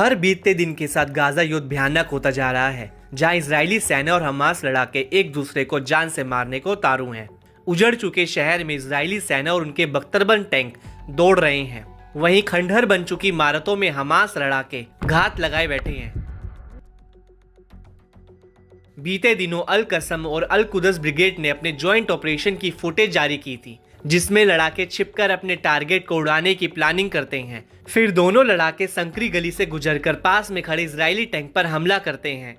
हर बीतते दिन के साथ गाजा युद्ध भयानक होता जा रहा है, जहां इजरायली सेना और हमास लड़ाके एक दूसरे को जान से मारने को उतारू हैं। उजड़ चुके शहर में इजरायली सेना और उनके बख्तरबंद टैंक दौड़ रहे हैं। वहीं खंडहर बन चुकी इमारतों में हमास लड़ाके घात लगाए बैठे हैं। बीते दिनों अल कसम और अल कुदस ब्रिगेड ने अपने ज्वाइंट ऑपरेशन की फुटेज जारी की थी, जिसमें लड़ाके छिपकर अपने टारगेट को उड़ाने की प्लानिंग करते हैं। फिर दोनों लड़ाके संकरी गली से गुजरकर पास में खड़े इजरायली टैंक पर हमला करते हैं।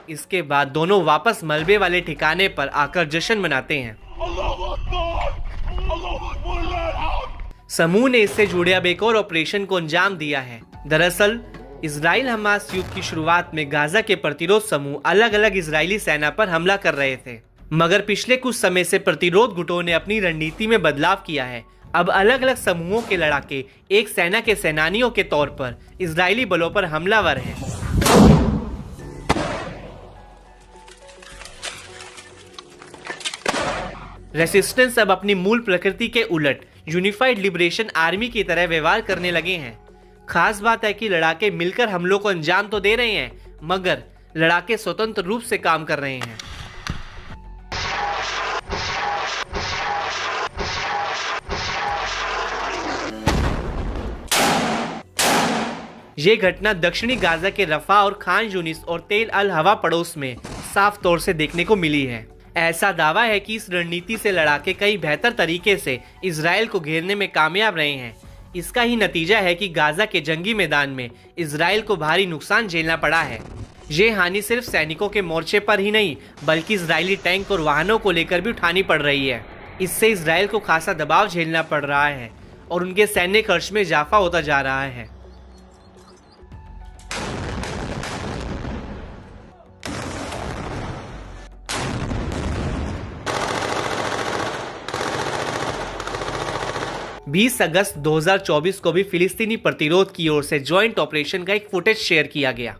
इसके बाद दोनों वापस मलबे वाले ठिकाने पर आकर जश्न मनाते हैं। समूह ने इससे जुड़े अब एक और ऑपरेशन को अंजाम दिया है। दरअसल इजराइल हमास युद्ध की शुरुआत में गाजा के प्रतिरोध समूह अलग अलग इजरायली सेना पर हमला कर रहे थे, मगर पिछले कुछ समय से प्रतिरोध गुटों ने अपनी रणनीति में बदलाव किया है। अब अलग अलग समूहों के लड़ाके एक सेना के सेनानियों के तौर पर इजरायली बलों पर हमलावर हैं। रेसिस्टेंस अब अपनी मूल प्रकृति के उलट यूनिफाइड लिबरेशन आर्मी की तरह व्यवहार करने लगे हैं। खास बात है कि लड़ाके मिलकर हमलों को अंजाम तो दे रहे हैं, मगर लड़ाके स्वतंत्र रूप से काम कर रहे हैं। ये घटना दक्षिणी गाजा के रफा और खान यूनिस और तेल अल हवा पड़ोस में साफ तौर से देखने को मिली है। ऐसा दावा है कि इस रणनीति से लड़ाके कई बेहतर तरीके से इजराइल को घेरने में कामयाब रहे हैं। इसका ही नतीजा है कि गाजा के जंगी मैदान में इजराइल को भारी नुकसान झेलना पड़ा है। ये हानि सिर्फ सैनिकों के मोर्चे पर ही नहीं, बल्कि इजरायली टैंक और वाहनों को लेकर भी उठानी पड़ रही है। इससे इजराइल को खासा दबाव झेलना पड़ रहा है और उनके सैन्य खर्च में इजाफा होता जा रहा है। बीस अगस्त 2024 को भी फिलिस्तीनी प्रतिरोध की ओर से ज्वाइंट ऑपरेशन का एक फुटेज शेयर किया गया।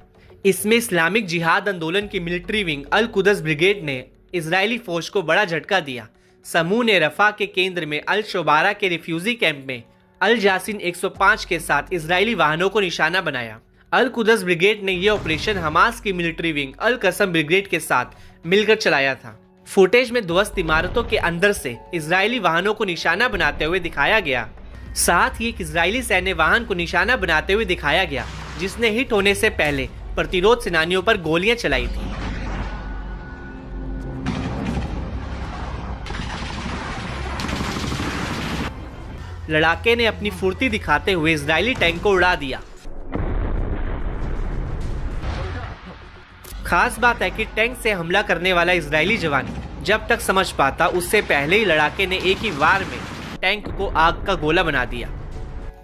इसमें इस्लामिक जिहाद आंदोलन की मिलिट्री विंग अल कुदस ब्रिगेड ने इजरायली फौज को बड़ा झटका दिया। समूह ने रफा के केंद्र में अल शोबारा के रिफ्यूजी कैंप में अल जासिन 105 के साथ इजरायली वाहनों को निशाना बनाया। अल कुदस ब्रिगेड ने यह ऑपरेशन हमास की मिलिट्री विंग अल कसम ब्रिगेड के साथ मिलकर चलाया था। फुटेज में ध्वस्त इमारतों के अंदर से इजरायली वाहनों को निशाना बनाते हुए दिखाया गया। साथ ही एक इजरायली सैन्य वाहन को निशाना बनाते हुए दिखाया गया, जिसने हिट होने से पहले प्रतिरोध सेनानियों पर गोलियां चलाई थी। लड़ाके ने अपनी फुर्ती दिखाते हुए इजरायली टैंक को उड़ा दिया। खास बात है कि टैंक से हमला करने वाला इजरायली जवान जब तक समझ पाता, उससे पहले ही लड़ाके ने एक ही वार में टैंक को आग का गोला बना दिया।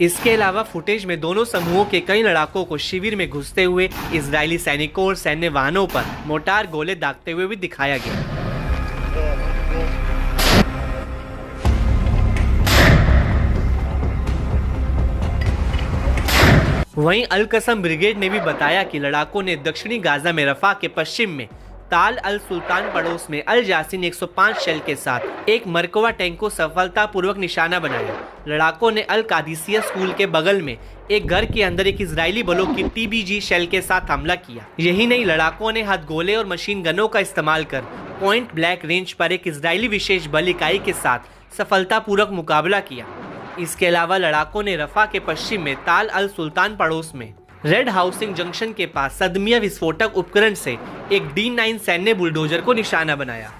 इसके अलावा फुटेज में दोनों समूहों के कई लड़ाकों को शिविर में घुसते हुए इजरायली सैनिकों और सैन्य वाहनों पर मोटार गोले दागते हुए भी दिखाया गया। वहीं अल कसम ब्रिगेड ने भी बताया कि लड़ाकों ने दक्षिणी गाजा में रफा के पश्चिम में ताल अल सुल्तान पड़ोस में अल जासिन 105 शेल के साथ एक मरकवा टैंक को सफलतापूर्वक निशाना बनाया। लड़ाकों ने अल कादिसिया स्कूल के बगल में एक घर के अंदर एक इजरायली बलों की TBG शेल के साथ हमला किया। यही नहीं, लड़ाकों ने हथगोले और मशीन गनों का इस्तेमाल कर पॉइंट ब्लैंक रेंज पर एक इजरायली विशेष बल इकाई के साथ सफलतापूर्वक मुकाबला किया। इसके अलावा लड़ाकों ने रफा के पश्चिम में ताल अल सुल्तान पड़ोस में रेड हाउसिंग जंक्शन के पास सदमिया विस्फोटक उपकरण से एक D9 सैन्य बुलडोजर को निशाना बनाया।